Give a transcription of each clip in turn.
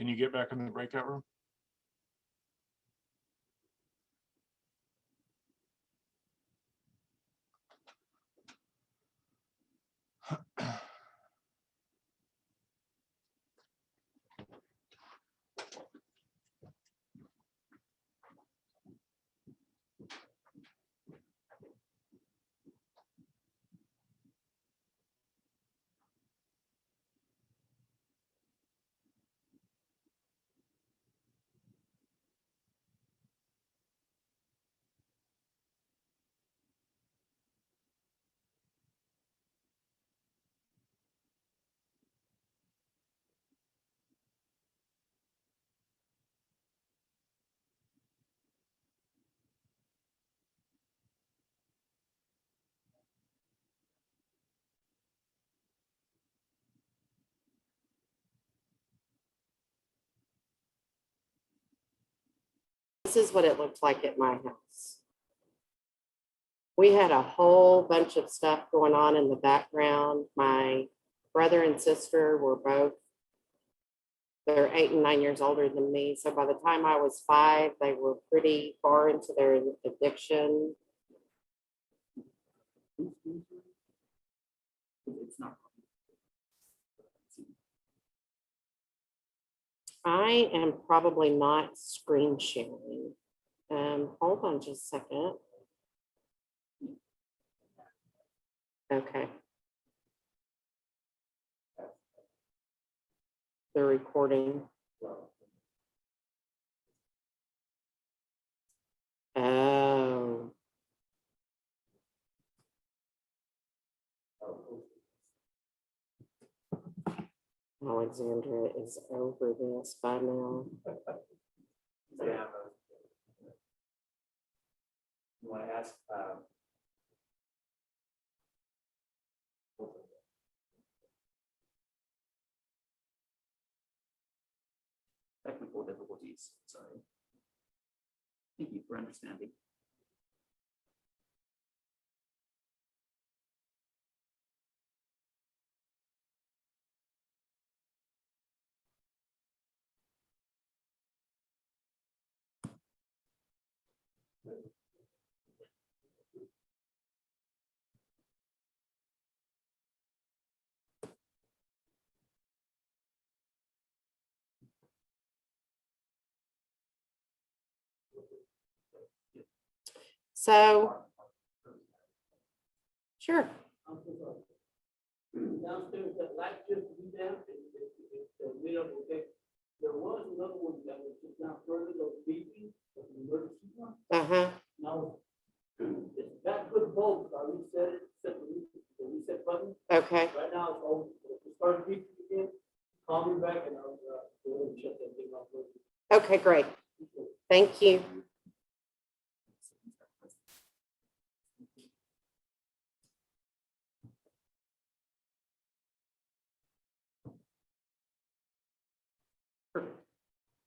Can you get back in the breakout room? This is what it looked like at my house. We had a whole bunch of stuff going on in the background. My brother and sister were both, they're 8 and 9 years older than me. So by the time I was 5, they were pretty far into their addiction. It's not. I am probably not screen sharing. Hold on just a second. Okay. The recording. Oh. Alexandra is over this by now. Yeah. You want to ask? Technical difficulties, sorry. Thank you for understanding. So, sure. Downstairs, that light just be down, we don't okay. There was another one that was just down further, those beeping, the emergency one. Uh-huh. Now, it's got good bulbs, I reset it, set the reset button. Okay. Right now, it's over. If it starts beeping again, call me back and I'll, go ahead and shut that thing off. Okay, great. Thank you.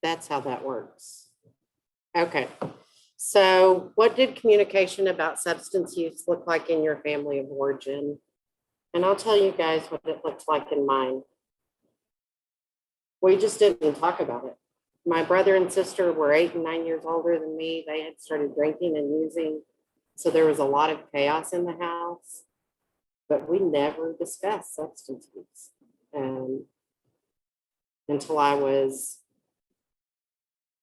That's how that works. Okay. So what did communication about substance use look like in your family of origin? And I'll tell you guys what it looked like in mine. We just didn't talk about it. My brother and sister were 8 and 9 years older than me. They had started drinking and using. So there was a lot of chaos in the house, but we never discussed substance use until I was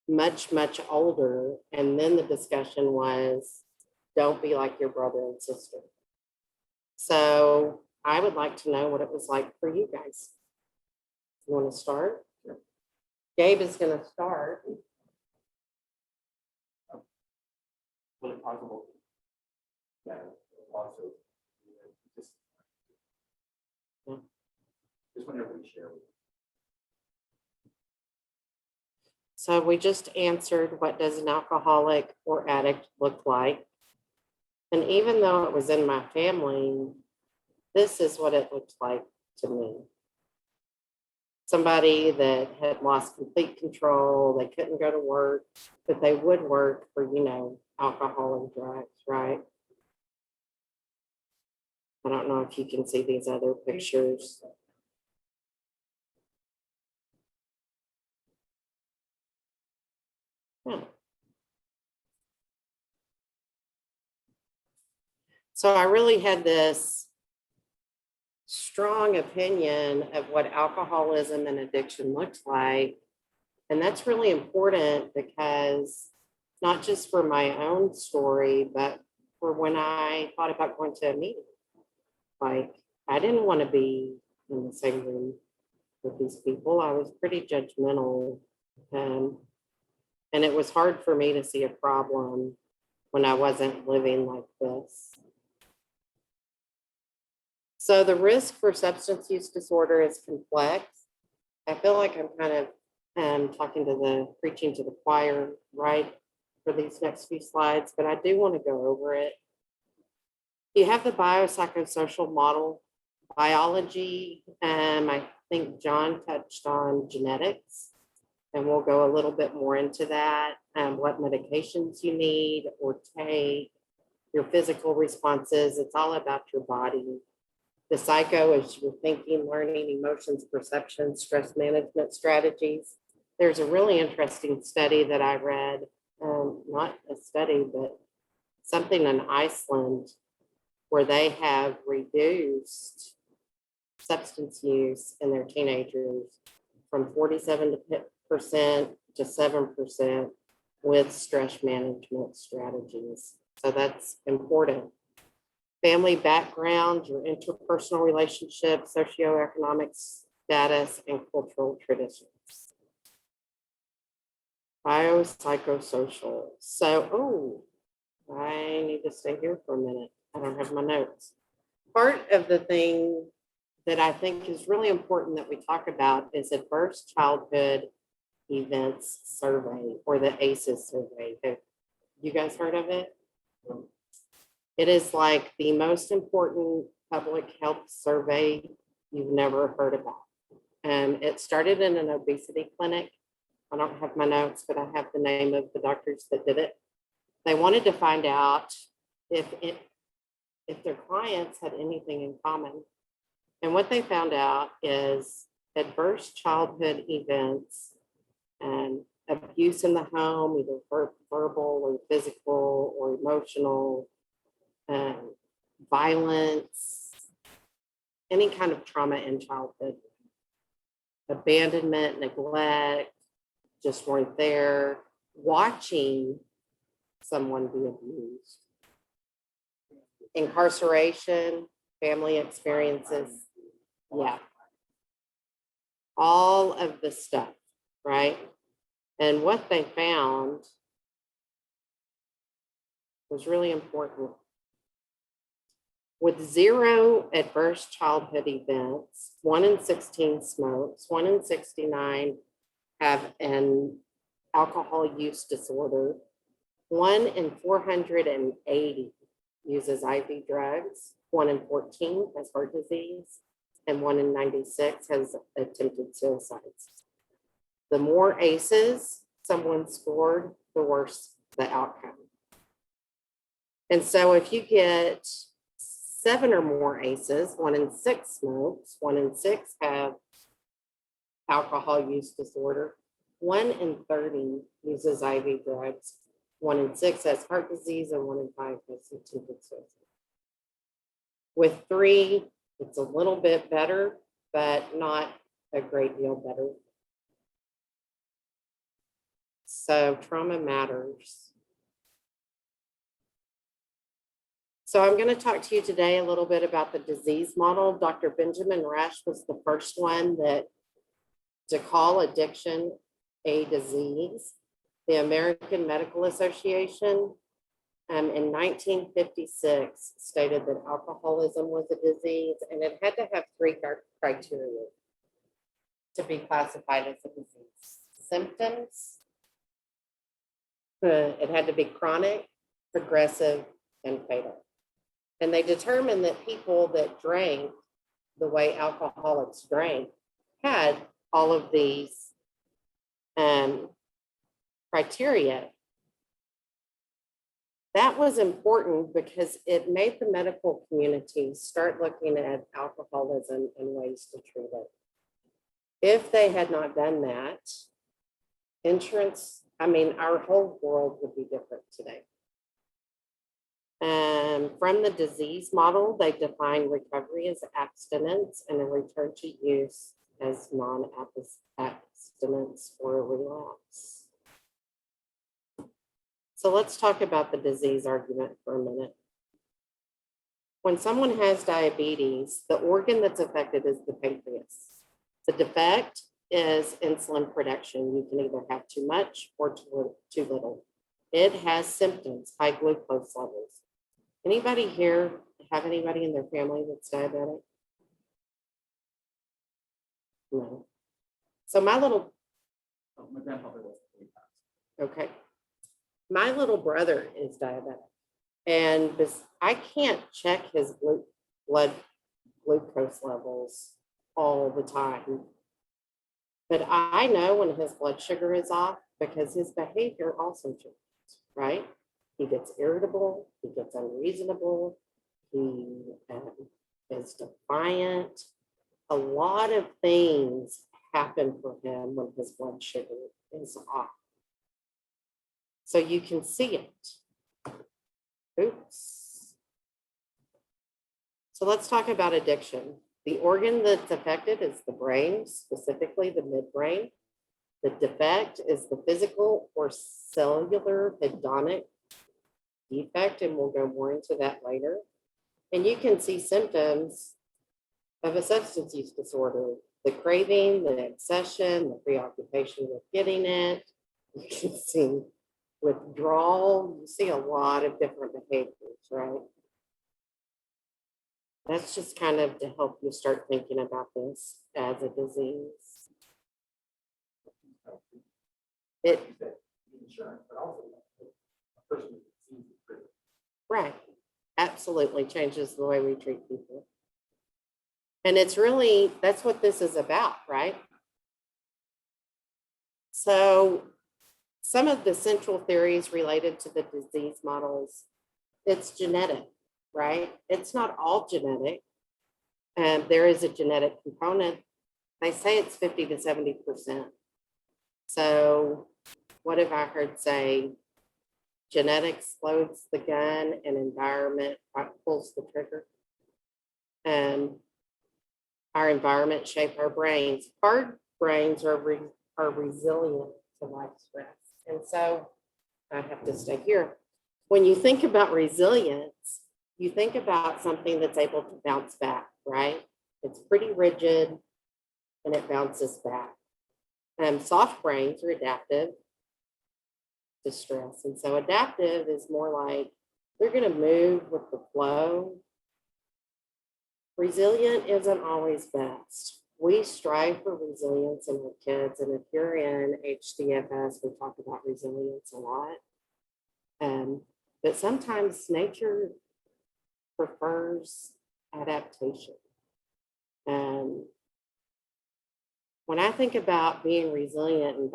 much, much older. And then the discussion was, don't be like your brother and sister. So I would like to know what it was like for you guys. You want to start? Gabe is going to start. Was it possible? Yeah, also, just whenever we share. So we just answered, what does an alcoholic or addict look like? And even though it was in my family, this is what it looked like to me. Somebody that had lost complete control, they couldn't go to work, but they would work for, alcohol and drugs, right? I don't know if you can see these other pictures. Yeah. So I really had this strong opinion of what alcoholism and addiction looks like. And that's really important because not just for my own story, but for when I thought about going to a meeting. Like, I didn't want to be in the same room with these people. I was pretty judgmental. Um, and it was hard for me to see a problem when I wasn't living like this. So the risk for substance use disorder is complex. I feel like I'm kind of preaching to the choir, right, for these next few slides, but I do want to go over it. You have the biopsychosocial model, biology, I think John touched on genetics, and we'll go a little bit more into that, what medications you need or take, your physical responses. It's all about your body. The psycho is your thinking, learning, emotions, perception, stress management strategies. There's a really interesting study that I read, not a study, but something in Iceland where they have reduced substance use in their teenagers from 47% to 7% with stress management strategies. So that's important. Family background, your interpersonal relationships, socioeconomic status, and cultural traditions. Biopsychosocial. So, I need to stay here for a minute. I don't have my notes. Part of the thing that I think is really important that we talk about is Adverse Childhood Events Survey, or the ACEs survey. Have you guys heard of it? It is like the most important public health survey you've never heard about. It started in an obesity clinic. I don't have my notes, but I have the name of the doctors that did it. They wanted to find out if their clients had anything in common. And what they found out is adverse childhood events and abuse in the home, either verbal or physical or emotional, violence, any kind of trauma in childhood, abandonment, neglect, just weren't there, watching someone be abused, incarceration, family experiences, yeah, all of the stuff, right? And what they found was really important. With 0 adverse childhood events, 1 in 16 smokes, 1 in 69 have an alcohol use disorder, 1 in 480 uses IV drugs, 1 in 14 has heart disease, and 1 in 96 has attempted suicides. The more ACEs someone scored, the worse the outcome. And so if you get 7 or more ACEs, 1 in 6 smokes, 1 in 6 have alcohol use disorder, 1 in 30 uses IV drugs, 1 in 6 has heart disease, and 1 in 5 has attempted suicide. With 3, it's a little bit better, but not a great deal better. So trauma matters. So I'm going to talk to you today a little bit about the disease model. Dr. Benjamin Rush was the first one to call addiction a disease. The American Medical Association in 1956 stated that alcoholism was a disease, and it had to have 3 criteria to be classified as a disease. Symptoms, it had to be chronic, progressive, and fatal. And they determined that people that drank the way alcoholics drank had all of these criteria. That was important because it made the medical community start looking at alcoholism and ways to treat it. If they had not done that, insurance I mean, our whole world would be different today. From the disease model, they define recovery as abstinence and a return to use as non-abstinence or a relapse. So let's talk about the disease argument for a minute. When someone has diabetes, the organ that's affected is the pancreas. The defect is insulin production. You can either have too much or too little. It has symptoms, high glucose levels. Anybody here have anybody in their family that's diabetic? No. So my little, Oh, my grandfather was 45. okay. My little brother is diabetic. And I can't check his blood glucose levels all the time. But I know when his blood sugar is off because his behavior also changes, right? He gets irritable, he gets unreasonable, he is defiant. A lot of things happen for him when his blood sugar is off. So you can see it. Oops. So let's talk about addiction. The organ that's affected is the brain, specifically the midbrain. The defect is the physical or cellular hedonic defect, and we'll go more into that later. And you can see symptoms of a substance use disorder, the craving, the obsession, the preoccupation with getting it. You can see withdrawal. You see a lot of different behaviors, right? That's just kind of to help you start thinking about this as a disease. It, Insurance, but also a person with disease is pretty. right, absolutely changes the way we treat people. And it's really, that's what this is about, right? So some of the central theories related to the disease models, it's genetic, right? It's not all genetic. And there is a genetic component. They say it's 50 to 70%. So what have I heard say? Genetics loads the gun and environment pulls the trigger. And our environment shape our brains. Our brains are resilient to life stress. And so I have to stay here. When you think about resilience, you think about something that's able to bounce back, right? It's pretty rigid and it bounces back. Soft brains are adaptive to stress. And so adaptive is more like they're going to move with the flow. Resilient isn't always best. We strive for resilience in our kids. And if you're in HDFS, we talk about resilience a lot. But sometimes nature prefers adaptation. When I think about being resilient and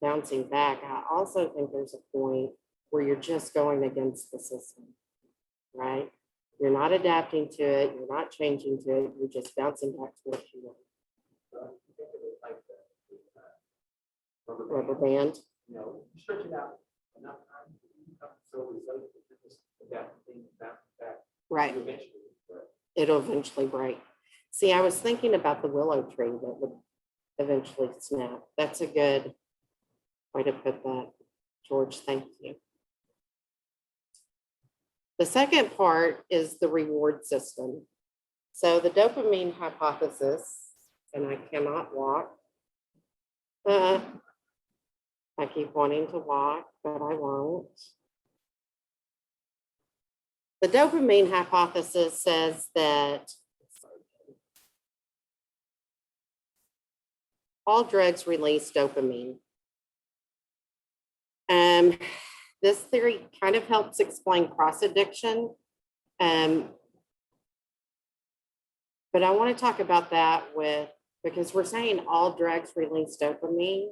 bouncing back, I also think there's a point where you're just going against the system, right? You're not adapting to it. You're not changing to it. You're just bouncing back to what you want. Think of it like the Rubber band. You know, you stretch it out enough time, you become so resilient that you just adapt things back. Right. You eventually, It'll eventually break. See, I was thinking about the willow tree that would eventually snap. That's a good way to put that, George. Thank you. The second part is the reward system. So the dopamine hypothesis, and I cannot walk. I keep wanting to walk, but I won't. The dopamine hypothesis says that all drugs release dopamine. This theory kind of helps explain cross addiction. But I want to talk about that because we're saying all drugs release dopamine,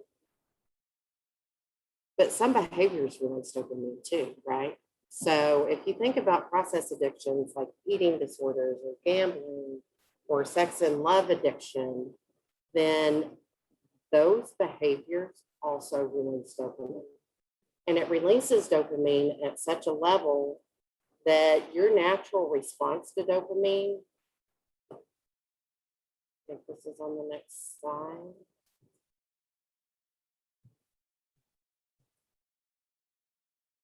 but some behaviors release dopamine too, right? So if you think about process addictions like eating disorders or gambling or sex and love addiction, then those behaviors also release dopamine. And it releases dopamine at such a level that your natural response to dopamine, I think this is on the next slide.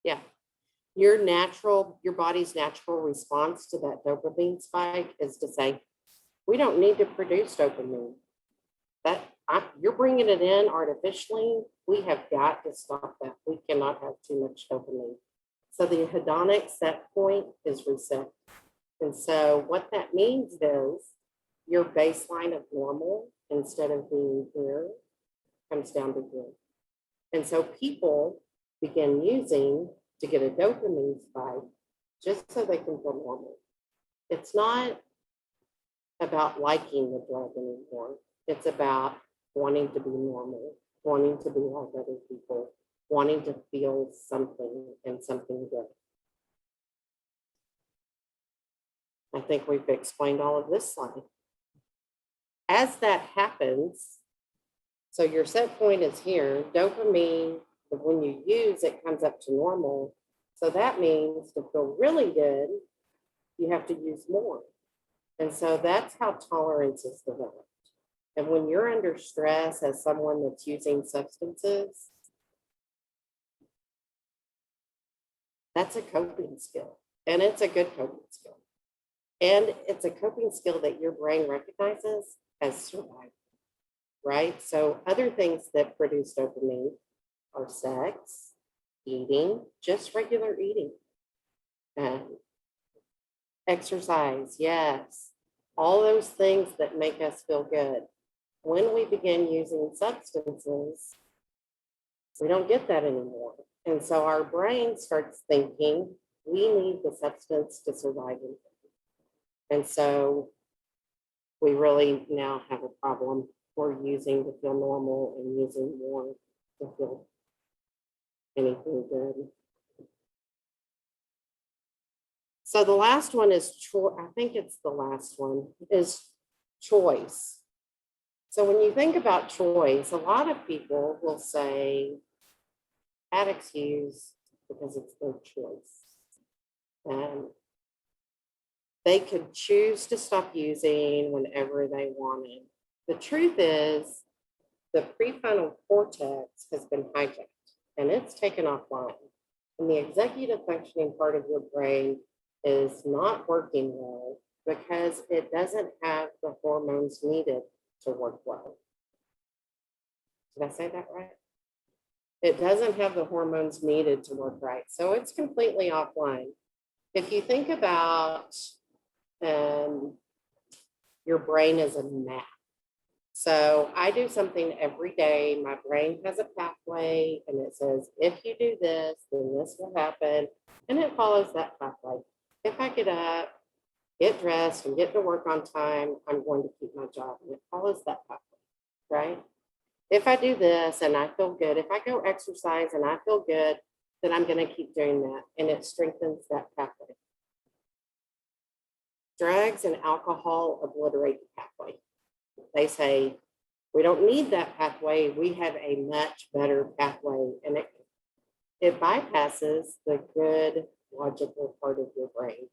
Yeah, your body's natural response to that dopamine spike is to say, we don't need to produce dopamine. You're bringing it in artificially. We have got to stop that. We cannot have too much dopamine. So the hedonic set point is reset. And so what that means is your baseline of normal, instead of being here, comes down to here. And so people begin using to get a dopamine spike just so they can feel normal. It's not about liking the drug anymore. It's about wanting to be normal, wanting to be like other people, wanting to feel something and something good. I think we've explained all of this slide. As that happens, so your set point is here, dopamine, when you use, it comes up to normal. So that means to feel really good, you have to use more. And so that's how tolerance is developed. And when you're under stress as someone that's using substances, that's a coping skill. And it's a good coping skill. And it's a coping skill that your brain recognizes as survival, right? So other things that produce dopamine are sex, eating, just regular eating, exercise, yes, all those things that make us feel good. When we begin using substances, we don't get that anymore. And so our brain starts thinking we need the substance to survive. And so we really now have a problem. We're using to feel normal and using more to feel anything good. So the last one is I think it's the last one, is choice. So when you think about choice, a lot of people will say addicts use because it's their choice. And they could choose to stop using whenever they wanted. The truth is, the prefrontal cortex has been hijacked and it's taken offline. And the executive functioning part of your brain is not working well because it doesn't have the hormones needed to work well. Did I say that right? It doesn't have the hormones needed to work right. So it's completely offline. If you think about your brain as a map. So I do something every day. My brain has a pathway and it says, if you do this, then this will happen. And it follows that pathway. If I get up, get dressed and get to work on time, I'm going to keep my job. And it follows that pathway, right? If I do this and I feel good, if I go exercise and I feel good, then I'm going to keep doing that. And it strengthens that pathway. Drugs and alcohol obliterate the pathway. They say, we don't need that pathway. We have a much better pathway. And it bypasses the good logical part of your brain.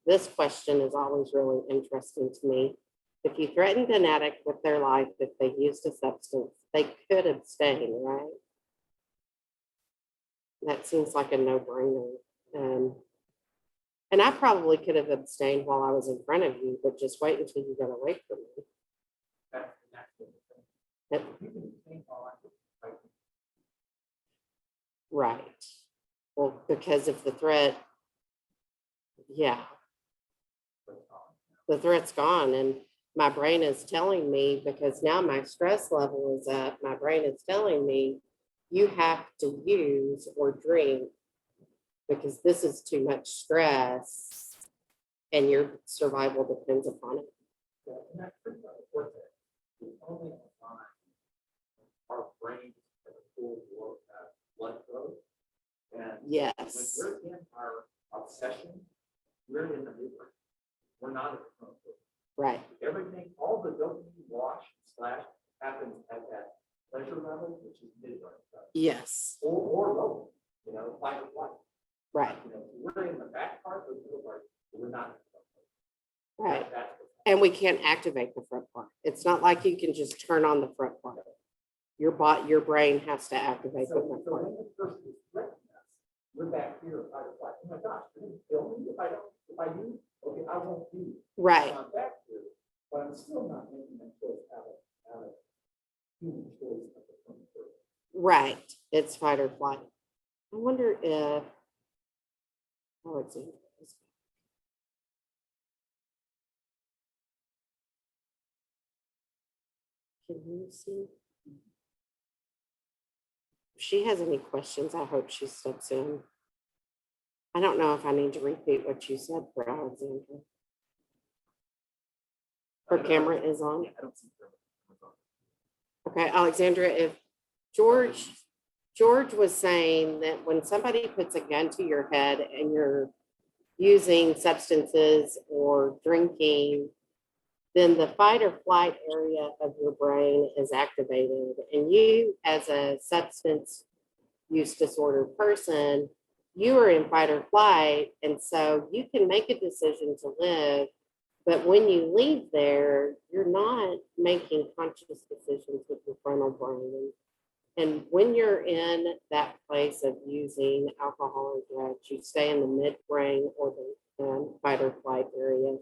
This question is always really interesting to me. If you threatened an addict with their life, if they used a substance, they could abstain, right? That seems like a no-brainer. And I probably could have abstained while I was in front of you, but just wait until you got away from me. That's the natural thing. You can think all I could. Right. Well, because of the threat, yeah, the threat's gone. And my brain is telling me, because now my stress level is up, my brain is telling me, you have to use or drink because this is too much stress and your survival depends upon it. Yeah, and that's pretty much what the only time our brains have a full blood flow. And when Yes. we're in our obsession, we're in the midbrain. We're not at the front foot. Right. Everything, all the dopamine wash slash happens at that pleasure level, which is midbrain stuff. Yes, or low, you know, fight or flight. right, You know, we're in the back part of the part, we're not. right. That's And we can't activate the front part. It's not like you can just turn on the front part. Your brain has to activate the so, front so part. when the person is threatening us, we're back here, fight or flight. Oh my gosh, you're gonna kill me if I don't, if I do, okay, I won't do. Right, I'm back here, but I'm still not making that choice out of human choice of the front person. right. It's fight or flight. I wonder if, oh, it's in. Can you see? If she has any questions, I hope she steps in. I don't know if I need to repeat what you said for Alexandra. Her camera is on. I don't see her. Okay, Alexandra, if George was saying that when somebody puts a gun to your head and you're using substances or drinking, then the fight or flight area of your brain is activated. And you, as a substance use disorder person, you are in fight or flight. And so you can make a decision to live. But when you leave there, you're not making conscious decisions with your frontal brain. And when you're in that place of using alcohol or drugs, you stay in the midbrain or the fight or flight area.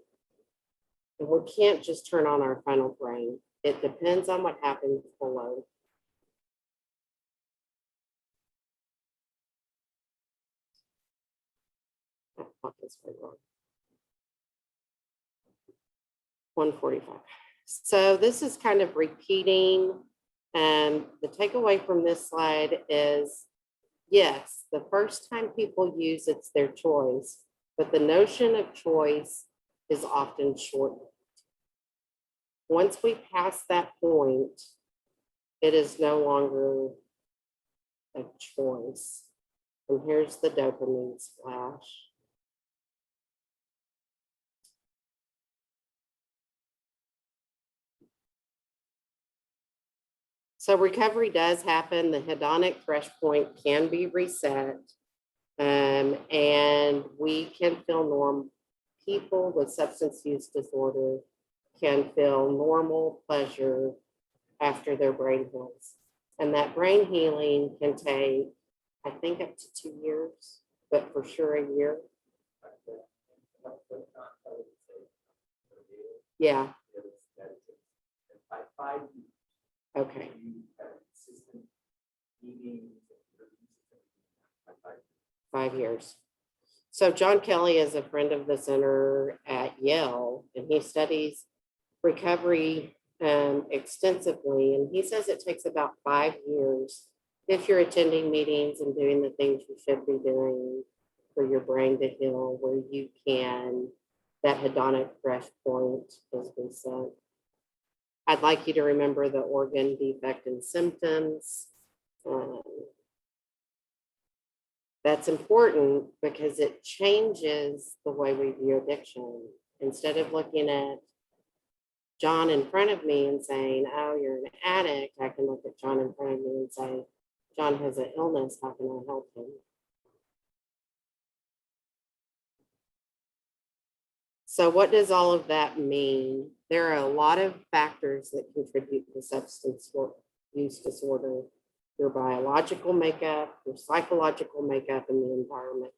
And we can't just turn on our frontal brain. It depends on what happens below. That clock is very wrong. 1:45. So this is kind of repeating. And the takeaway from this slide is, yes, the first time people use it's their choice, but the notion of choice is often short. Once we pass that point, it is no longer a choice. And here's the dopamine splash. So recovery does happen. The hedonic thresh point can be reset, and we can feel normal. People with substance use disorder can feel normal pleasure after their brain heals. And that brain healing can take, I think, up to 2 years, but for sure a year. Yeah, By 5 years, okay. you have consistent eating. By 5 years. 5 years. So John Kelly is a friend of the center at Yale, and he studies recovery extensively. And he says it takes about 5 years if you're attending meetings and doing the things you should be doing for your brain to heal, where you can, that hedonic thresh point is reset. I'd like you to remember the organ defect and symptoms. That's important because it changes the way we view addiction. Instead of looking at John in front of me and saying, oh, you're an addict, I can look at John in front of me and say, John has an illness, how can I help him? So what does all of that mean? There are a lot of factors that contribute to substance use disorder. Your biological makeup, your psychological makeup, and the environment.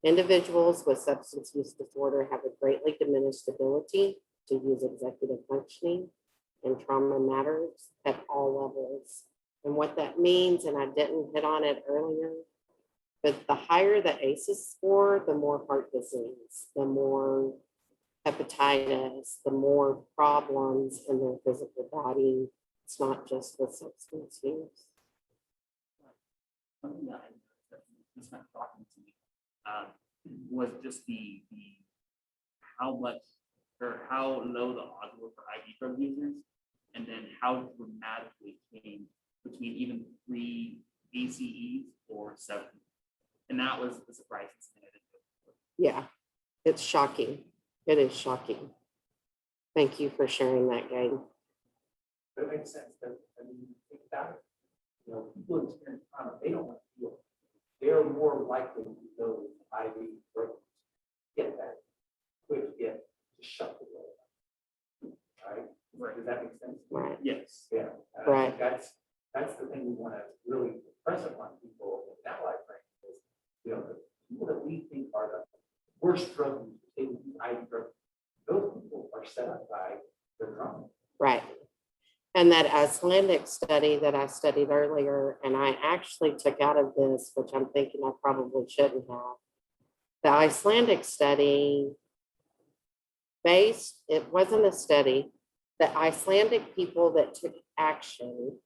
Individuals with substance use disorder have a greatly diminished ability to use executive functioning, and trauma matters at all levels. And what that means, and I didn't hit on it earlier, but the higher the ACEs score, the more heart disease, the more hepatitis, the more problems in their physical body. It's not just with substance use. Something that just not talking to me was just the how much or how low the odds were for IV drug users, and then how dramatically it came between even 3 ACEs or 7. And that was the surprising thing. Yeah, it's shocking. It is shocking. Thank you for sharing that, Gabe. But it makes sense, but I mean, think about it. you know, people experience trauma, they don't want to feel it. They're more likely to go to IV programs, get that quick get to shut the door. Right? Right. Does that make sense? Right. Yes. Yeah. And I think that's the thing we want to really impress upon people in that life training is, you know, the people that we think are the worst drug users, they would use IV drugs. Those people are set up by their trauma. Right. And that Icelandic study that I studied earlier, and I actually took out of this, which I'm thinking I probably shouldn't have. The Icelandic study it wasn't a study, the Icelandic people that took action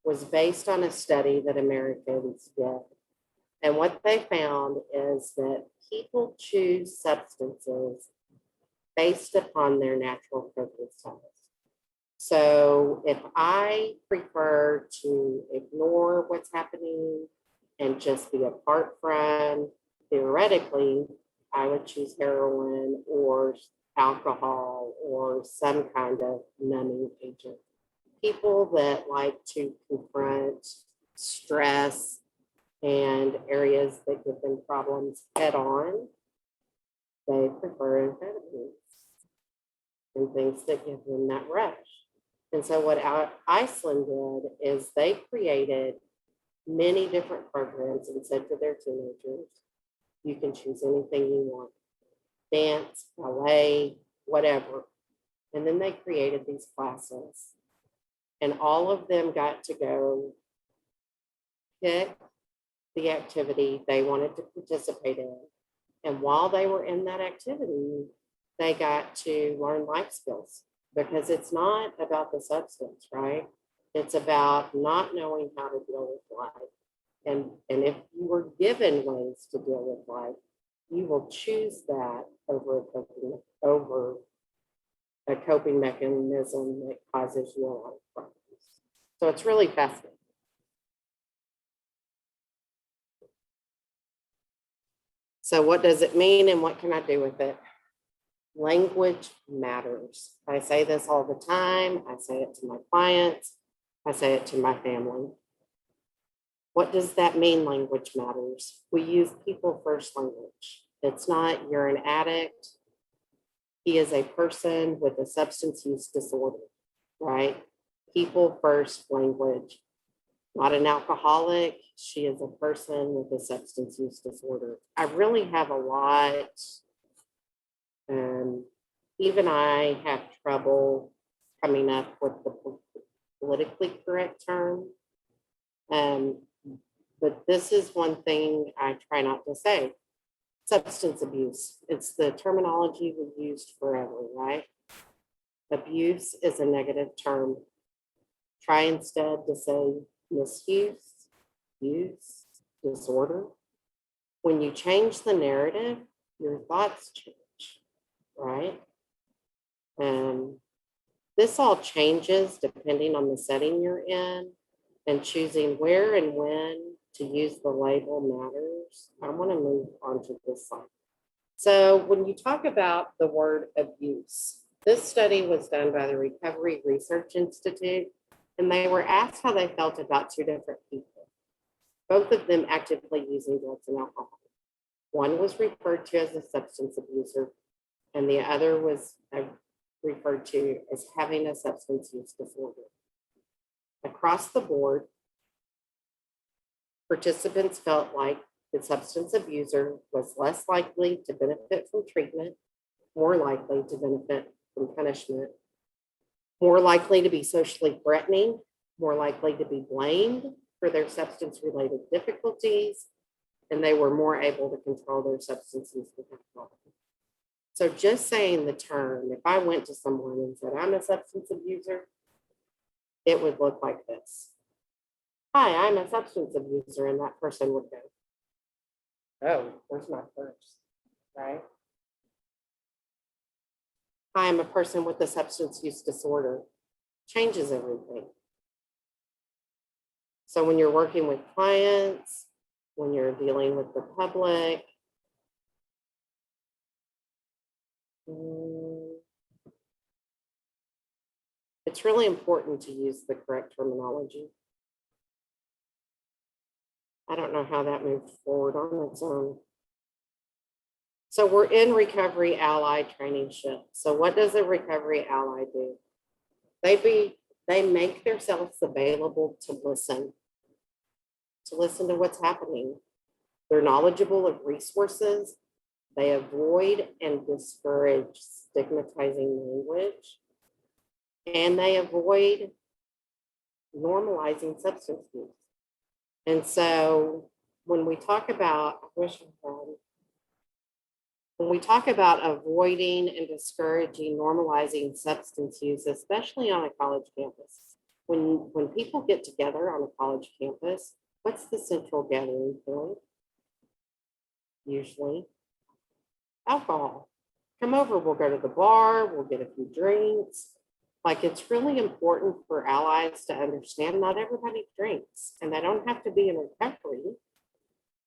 was based on a study that Americans did. And what they found is that people choose substances based upon their natural coping styles. So if I prefer to ignore what's happening and just be apart from, theoretically, I would choose heroin or alcohol or some kind of numbing agent. People that like to confront stress and areas that give them problems head on, they prefer amphetamines and things that give them that rush. And so what Iceland did is they created many different programs and said to their teenagers, you can choose anything you want, dance, ballet, whatever. And then they created these classes. And all of them got to go pick the activity they wanted to participate in. And while they were in that activity, they got to learn life skills, because it's not about the substance, right? It's about not knowing how to deal with life. And if you were given ways to deal with life, you will choose that over a coping mechanism that causes you a lot of problems. So it's really fascinating. So what does it mean and what can I do with it? Language matters. I say this all the time. I say it to my clients. I say it to my family. What does that mean, language matters? We use people first language. It's not you're an addict. He is a person with a substance use disorder, right? People first language. Not an alcoholic. She is a person with a substance use disorder. I really have a lot. Even I have trouble coming up with the politically correct term. But this is one thing I try not to say. Substance abuse. It's the terminology we used forever, right? Abuse is a negative term. Try instead to say misuse, use, disorder. When you change the narrative, your thoughts change, right? This all changes depending on the setting you're in, and choosing where and when to use the label matters. I want to move on to this slide. So when you talk about the word abuse, this study was done by the Recovery Research Institute, and they were asked how they felt about two different people, both of them actively using drugs and alcohol. One was referred to as a substance abuser, and the other was referred to as having a substance use disorder. Across the board, participants felt like the substance abuser was less likely to benefit from treatment, more likely to benefit from punishment, more likely to be socially threatening, more likely to be blamed for their substance-related difficulties, and they were more able to control their substance use with alcohol. So just saying the term, if I went to someone and said, I'm a substance abuser, it would look like this. Hi, I'm a substance abuser, and that person would go, oh, where's my purse, right? Hi, I'm a person with a substance use disorder. Changes everything. So when you're working with clients, when you're dealing with the public, it's really important to use the correct terminology. I don't know how that moved forward on its own. So we're in recovery ally traineeship. So what does a recovery ally do? They make themselves available to listen to what's happening. They're knowledgeable of resources. They avoid and discourage stigmatizing language. And they avoid normalizing substance use. And so when we talk about, when we talk about avoiding and discouraging normalizing substance use, especially on a college campus, when people get together on a college campus, what's the central gathering point? Usually alcohol. Come over, we'll go to the bar, we'll get a few drinks. Like, it's really important for allies to understand not everybody drinks, and they don't have to be in recovery.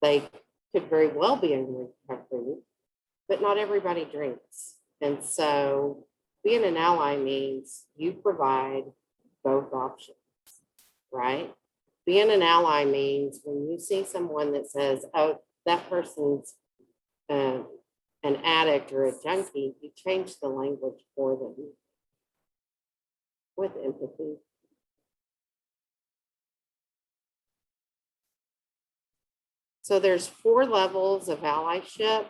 They could very well be in recovery, but not everybody drinks. And so being an ally means you provide both options, right? Being an ally means when you see someone that says, oh, that person's an addict or a junkie, you change the language for them with empathy. So there's 4 levels of allyship.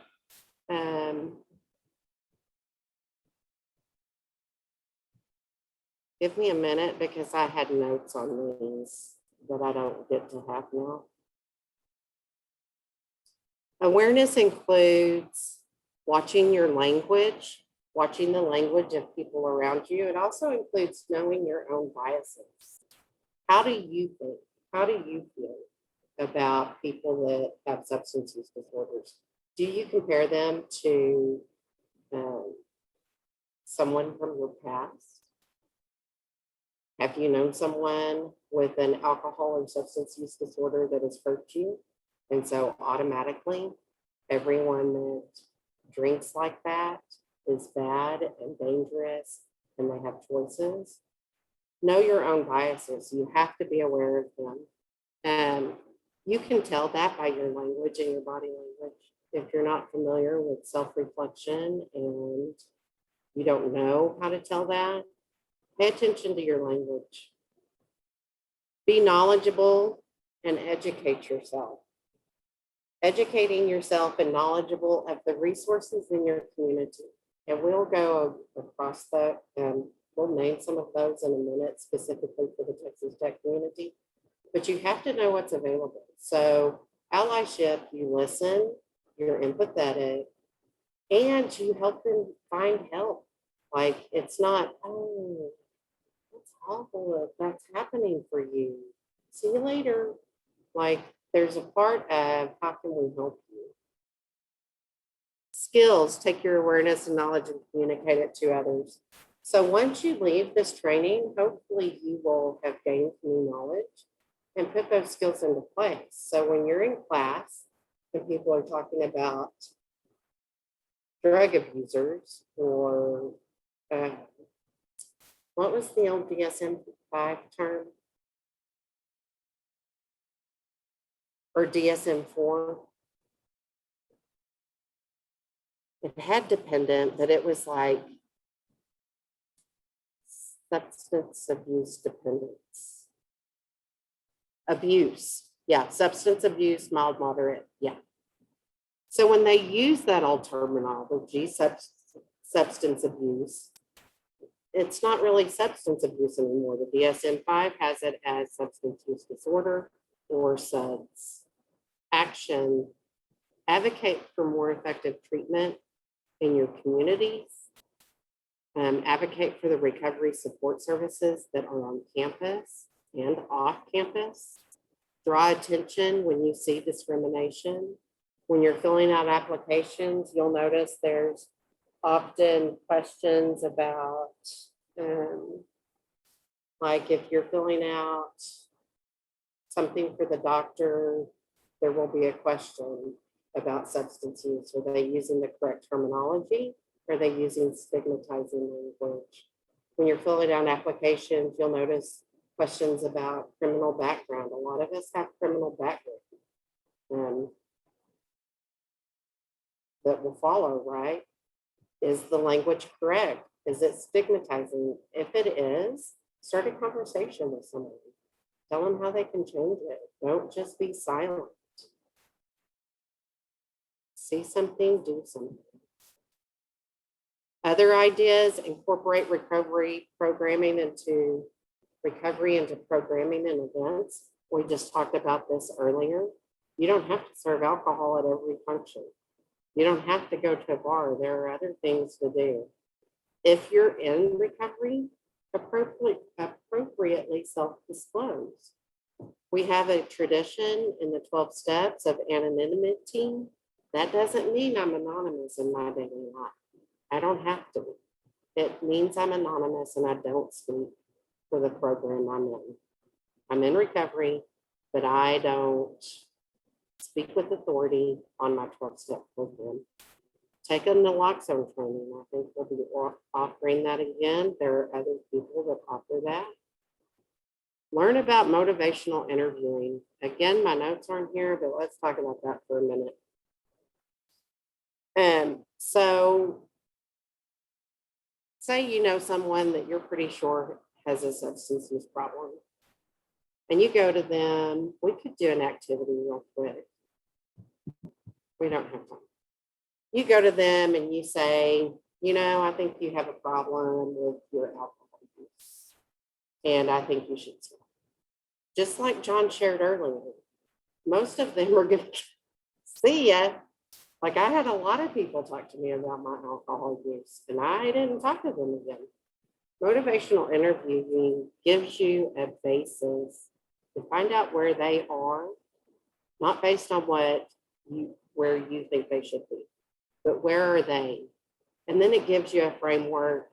Give me a minute because I had notes on these that I don't get to have now. Awareness includes watching your language, watching the language of people around you. It also includes knowing your own biases. How do you think? How do you feel about people that have substance use disorders? Do you compare them to someone from your past? Have you known someone with an alcohol or substance use disorder that has hurt you? And so automatically, everyone that drinks like that is bad and dangerous, and they have choices. Know your own biases. You have to be aware of them. And you can tell that by your language and your body language. If you're not familiar with self-reflection and you don't know how to tell that, pay attention to your language. Be knowledgeable and educate yourself. Educating yourself and knowledgeable of the resources in your community. And we'll go across that and we'll name some of those in a minute, specifically for the Texas Tech community. But you have to know what's available. So allyship, you listen, you're empathetic, and you help them find help. Like, it's not, oh, that's awful if that's happening for you. See you later. Like, there's a part of how can we help you? Skills, take your awareness and knowledge and communicate it to others. So once you leave this training, hopefully you will have gained new knowledge and put those skills into place. So when you're in class and people are talking about drug abusers or what was the old DSM-5 term? Or DSM-4? It had dependent, but it was like substance abuse dependence. Abuse, yeah, substance abuse, mild, moderate, yeah. So when they use that old terminology, substance abuse, it's not really substance abuse anymore. The DSM-5 has it as substance use disorder or SUDS. Action, advocate for more effective treatment in your communities. Advocate for the recovery support services that are on campus and off campus. Draw attention when you see discrimination. When you're filling out applications, you'll notice there's often questions about, like if you're filling out something for the doctor, there will be a question about substance use. Are they using the correct terminology? Are they using stigmatizing language? When you're filling out applications, you'll notice questions about criminal background. A lot of us have criminal background. um, that will follow, right? Is the language correct? Is it stigmatizing? If it is, start a conversation with somebody. Tell them how they can change it. Don't just be silent. See something, do something. Other ideas, incorporate recovery programming into recovery into programming and events. We just talked about this earlier. You don't have to serve alcohol at every function. You don't have to go to a bar. There are other things to do. If you're in recovery, appropriately self-disclose. We have a tradition in the 12 steps of anonymity. That doesn't mean I'm anonymous in my daily life. I don't have to be. It means I'm anonymous and I don't speak for the program I'm in. I'm in recovery, but I don't speak with authority on my 12-step program. Take a naloxone training. I think we'll be offering that again. There are other people that offer that. Learn about motivational interviewing. Again, my notes aren't here, but let's talk about that for a minute. So say you know someone that you're pretty sure has a substance use problem, and you go to them. We could do an activity real quick. We don't have time. You go to them and you say, you know, I think you have a problem with your alcohol use, and I think you should stop. Just like John shared earlier, most of them are going to see ya. Like I had a lot of people talk to me about my alcohol use, and I didn't talk to them again. Motivational interviewing gives you a basis to find out where they are, not based on where you think they should be, but where are they? And then it gives you a framework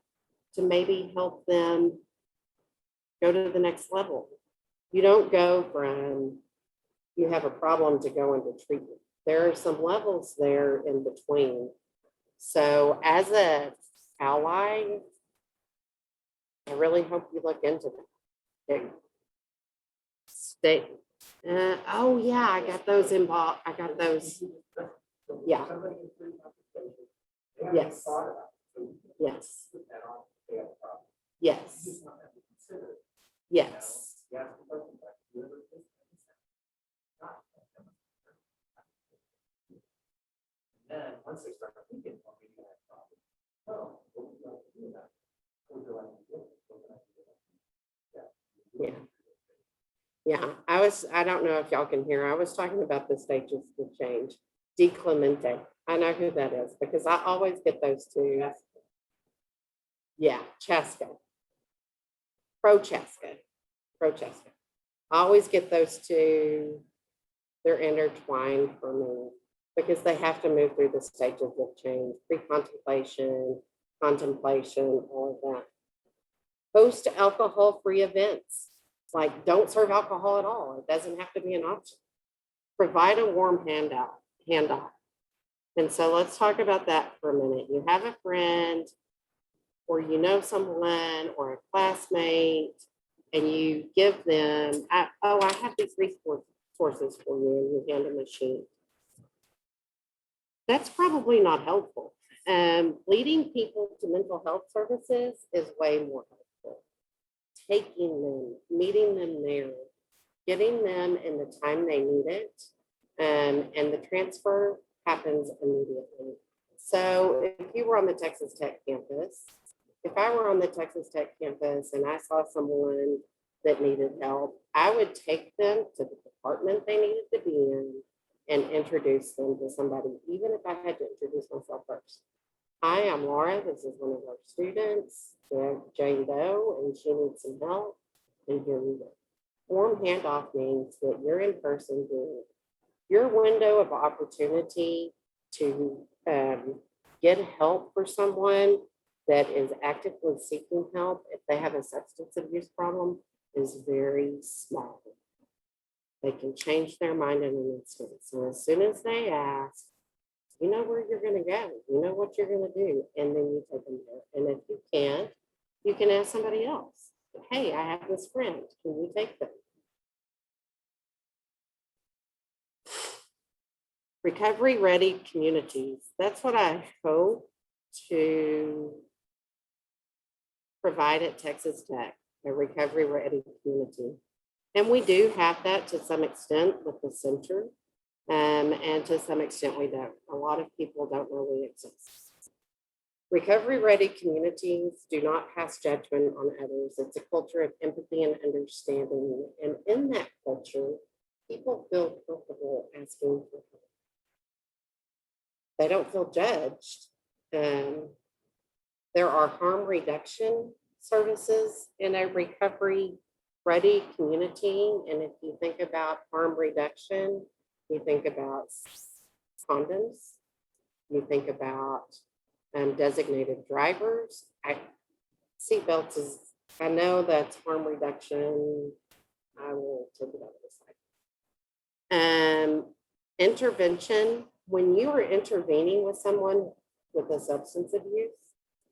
to maybe help them go to the next level. You don't go from you have a problem to go into treatment. There are some levels there in between. So as an ally, I really hope you look into that. Okay. Oh yeah, I got those involved. I got those. Yeah. Yes. Yes. Yes. Yes. Then once they start thinking, well, maybe I have a problem. Oh, what would you like to do about it? What would you like to do? What would I do? Yeah, I don't know if y'all can hear, I was talking about the stages of change. Di Clemente, I know who that is because I always get those two. Yeah, Chaska. Prochaska. I always get those two. They're intertwined for me because they have to move through the stages of change, pre-contemplation, contemplation, all of that. Host alcohol-free events. Like don't serve alcohol at all. It doesn't have to be an option. Provide a warm handout. And so let's talk about that for a minute. You have a friend or you know someone or a classmate and you give them, I have these resources for you and you hand them a sheet. That's probably not helpful. Leading people to mental health services is way more helpful. Taking them, meeting them there, getting them in the time they need it, and the transfer happens immediately. So if you were on the Texas Tech campus, if I were on the Texas Tech campus and I saw someone that needed help, I would take them to the department they needed to be in and introduce them to somebody, even if I had to introduce myself first. Hi, I'm Laura. This is one of our students, Jane Doe, and she needs some help. And here we go. Warm handoff means that you're in person doing it. Your window of opportunity to get help for someone that is actively seeking help if they have a substance abuse problem is very small. They can change their mind in an instant. So as soon as they ask, you know where you're going to go, you know what you're going to do, and then you take them there. And if you can't, you can ask somebody else. Hey, I have this friend. Can you take them? Recovery-ready communities. That's what I hope to provide at Texas Tech, a recovery-ready community. And we do have that to some extent with the center. And to some extent we don't. A lot of people don't know we exist. Recovery-ready communities do not pass judgment on others. It's a culture of empathy and understanding. And in that culture, people feel comfortable asking for help. They don't feel judged. There are harm reduction services in a recovery-ready community. And if you think about harm reduction, you think about condoms, you think about designated drivers. Seatbelts is, I know that's harm reduction. I will take it out of the side. Intervention, when you are intervening with someone with a substance abuse,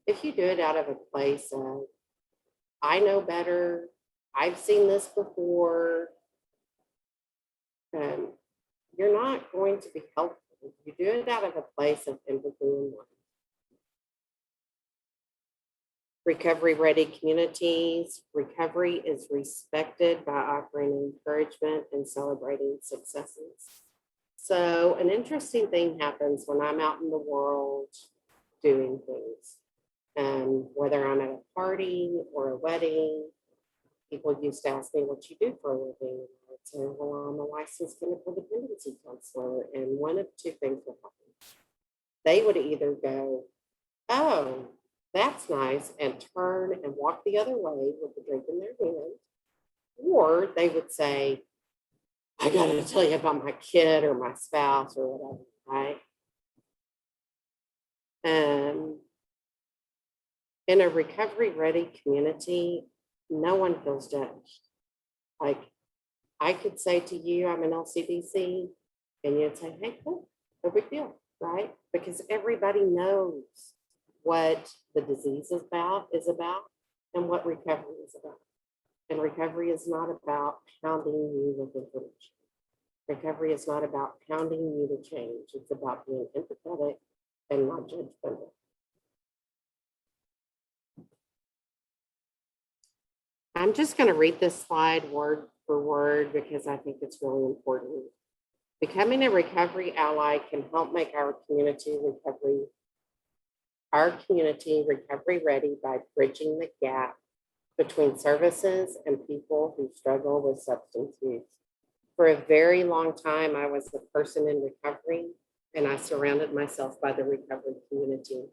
if you do it out of a place of, I know better, I've seen this before, you're not going to be helpful. If you do it out of a place of empathy and love. Recovery-ready communities. Recovery is respected by offering encouragement and celebrating successes. So an interesting thing happens when I'm out in the world doing things. Whether I'm at a party or a wedding, people used to ask me what you do for a living. I would say, well, I'm a licensed clinical dependency counselor. And one of two things would happen. They would either go, oh, that's nice, and turn and walk the other way with the drink in their hand. Or they would say, I got to tell you about my kid or my spouse or whatever, right? In a recovery-ready community, no one feels judged. Like, I could say to you, I'm an LCDC, and you'd say, hey, cool, no big deal, right? Because everybody knows what the disease is about and what recovery is about. And recovery is not about pounding you with information. Recovery is not about pounding you to change. It's about being empathetic and not judgmental. I'm just going to read this slide word for word because I think it's really important. Becoming a recovery ally can help make our community recovery ready by bridging the gap between services and people who struggle with substance use. For a very long time, I was the person in recovery, and I surrounded myself by the recovery community.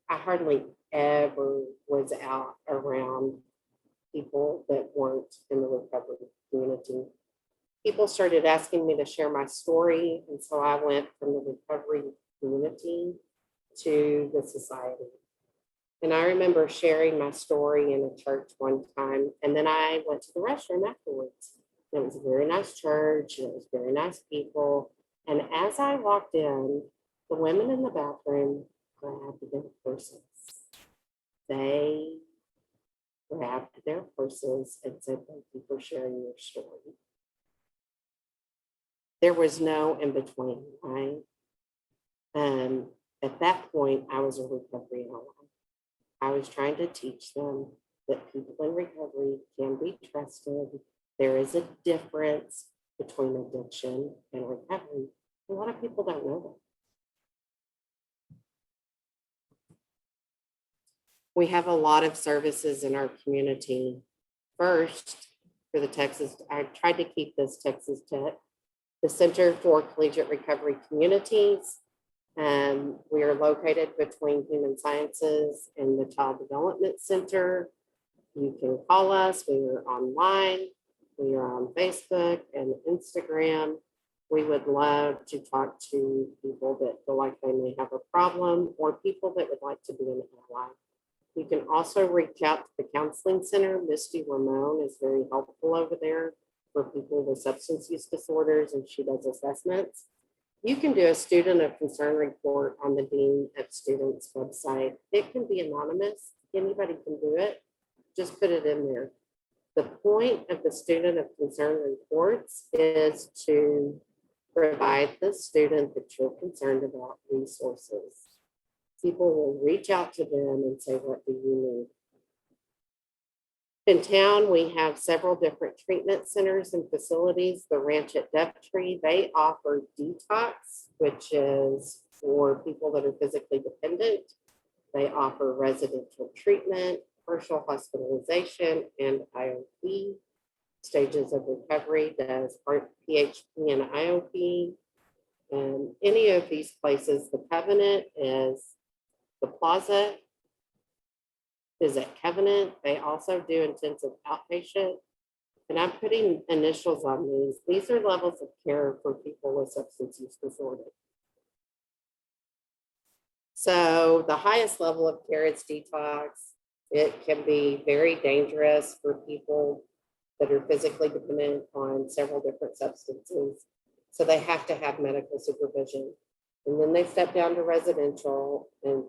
I hardly ever was out around people that weren't in the recovery community. People started asking me to share my story, and so I went from the recovery community to the society. And I remember sharing my story in a church one time, and then I went to the restroom afterwards. It was a very nice church, and it was very nice people. And as I walked in, the women in the bathroom grabbed their purses. They grabbed their purses and said, thank you for sharing your story. There was no in between, right? At that point, I was a recovery ally. I was trying to teach them that people in recovery can be trusted. There is a difference between addiction and recovery. A lot of people don't know that. We have a lot of services in our community. First, for the Texas, I tried to keep this Texas Tech, the Center for Collegiate Recovery Communities. We are located between Human Sciences and the Child Development Center. You can call us. We are online. We are on Facebook and Instagram. We would love to talk to people that feel like they may have a problem or people that would like to be an ally. You can also reach out to the Counseling Center. Misty Ramon is very helpful over there for people with substance use disorders, and she does assessments. You can do a student of concern report on the Dean of Students website. It can be anonymous. Anybody can do it. Just put it in there. The point of the student of concern reports is to Provide the student that you're concerned about resources. People will reach out to them and say, what do you need? In town, we have several different treatment centers and facilities. The Ranch at Tree, they offer detox, which is for people that are physically dependent. They offer residential treatment, partial hospitalization, and IOP. Stages of recovery does PHP and IOP. And any of these places, the Covenant is the Plaza is at Covenant. They also do intensive outpatient. And I'm putting initials on these. These are levels of care for people with substance use disorder. So the highest level of care is detox. It can be very dangerous for people that are physically dependent on several different substances. So they have to have medical supervision. And then they step down to residential and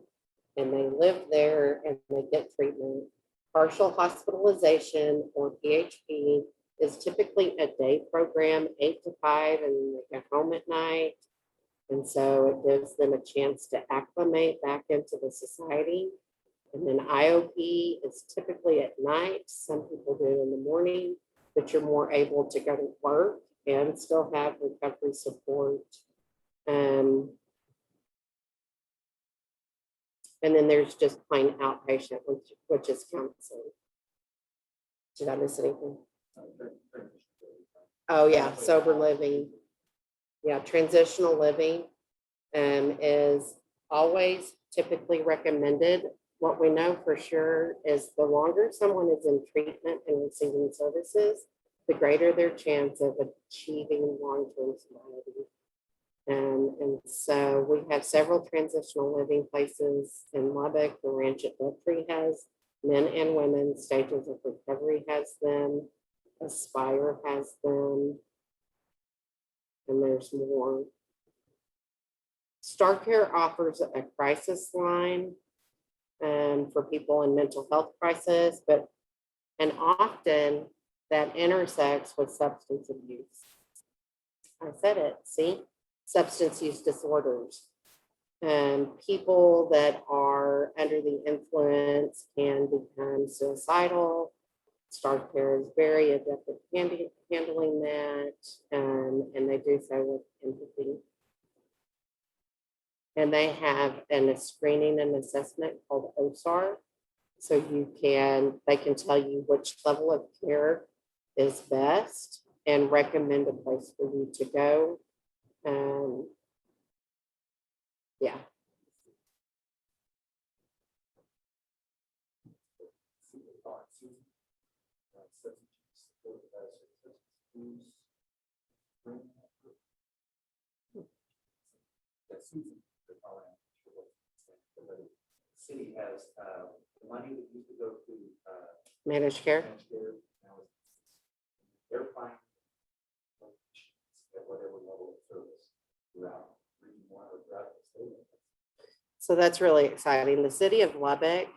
they live there and they get treatment. Partial hospitalization or PHP is typically a day program, 8 to 5, and they get home at night. And so it gives them a chance to acclimate back into the society. And then IOP is typically at night. Some people do it in the morning, but you're more able to go to work and still have recovery support. And then there's just plain outpatient, which is counseling. Did I miss anything? Oh, yeah, sober living. Yeah, transitional living is always typically recommended. What we know for sure is the longer someone is in treatment and receiving services, the greater their chance of achieving long-term sobriety. And so we have several transitional living places in Lubbock. The Ranch at Tree has men and women. Stages of Recovery has them. Aspire has them. And there's more. Star Care offers a crisis line for people in mental health crisis, and often that intersects with substance abuse. I said it, see? Substance use disorders. And people that are under the influence can become suicidal. Star Care is very adept at handling that, and they do so with empathy. And they have a screening and assessment called OSAR. So they can tell you which level of care is best and recommend a place for you to go. Yeah. City has the money that used to go to Managed care. now they're finding at whatever level of service throughout region 1 or throughout the state. So that's really exciting. The city of Lubbock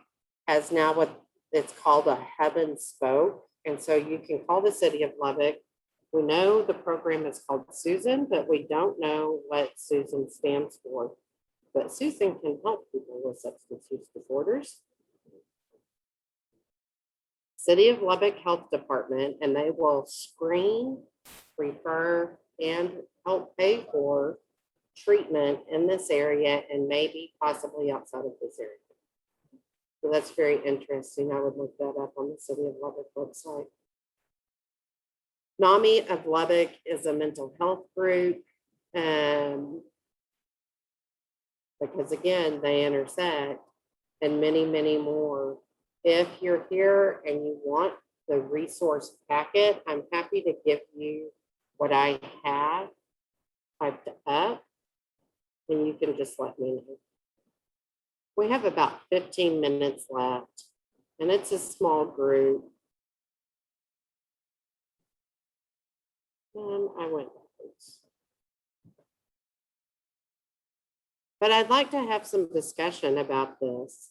has now what it's called a hub and spoke. And so you can call the city of Lubbock. We know the program is called Susan, but we don't know what Susan stands for. But Susan can help people with substance use disorders. City of Lubbock Health Department, and they will screen, refer, and help pay for treatment in this area and maybe possibly outside of this area. So that's very interesting. I would look that up on the City of Lubbock website. NAMI of Lubbock is a mental health group. Because again, they intersect, and many, many more. If you're here and you want the resource packet, I'm happy to give you what I have typed up, and you can just let me know. We have about 15 minutes left, and it's a small group. And I went backwards. But I'd like to have some discussion about this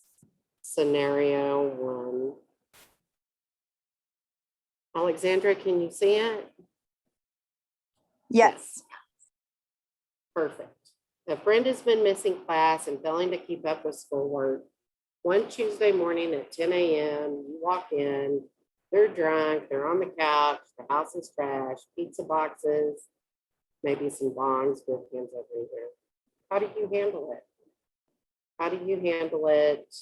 scenario 1. Alexandra, can you see it? Yes. Perfect. If Brenda's been missing class and failing to keep up with schoolwork, one Tuesday morning at 10 a.m., you walk in, they're drunk, they're on the couch, the house is trash, pizza boxes, maybe some bongs, beer cans everywhere. How do you handle it? How do you handle it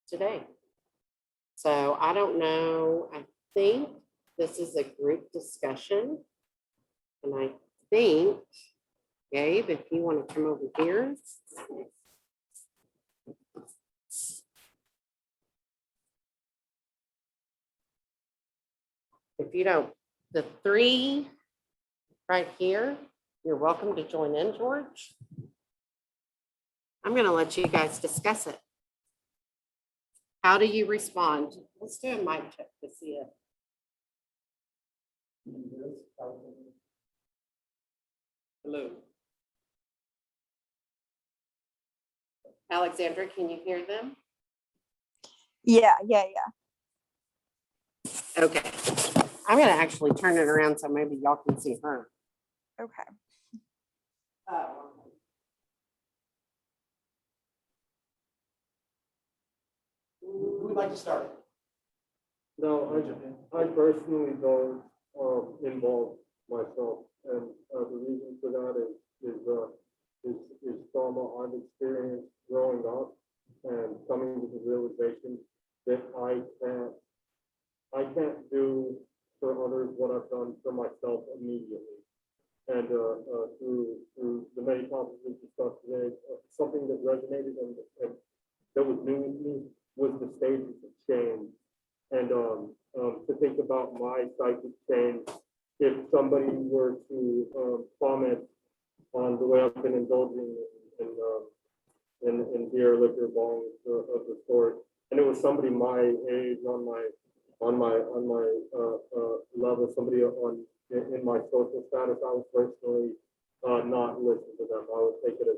today? So I don't know. I think this is a group discussion. And I think, Gabe, if you want to come over here. If you don't, the three right here, you're welcome to join in, George. I'm going to let you guys discuss it. How do you respond? Let's do a mic check to see it. Hello. Alexandra, can you hear them? Yeah. Okay. I'm going to actually turn it around so maybe y'all can see her. Okay. Who would like to start? No, I personally don't involve myself, and the reason for that is trauma I've experienced growing up and coming to the realization that I can't do for others what I've done for myself immediately. And through the many topics we've discussed today, something that resonated and that was new with me was the stages of change. And to think about my psychic change, if somebody were to comment on the way I've been indulging in beer, liquor, bongs of the sort, and it was somebody my age, on my level, somebody in my social status, I would personally not listen to them. I would take it as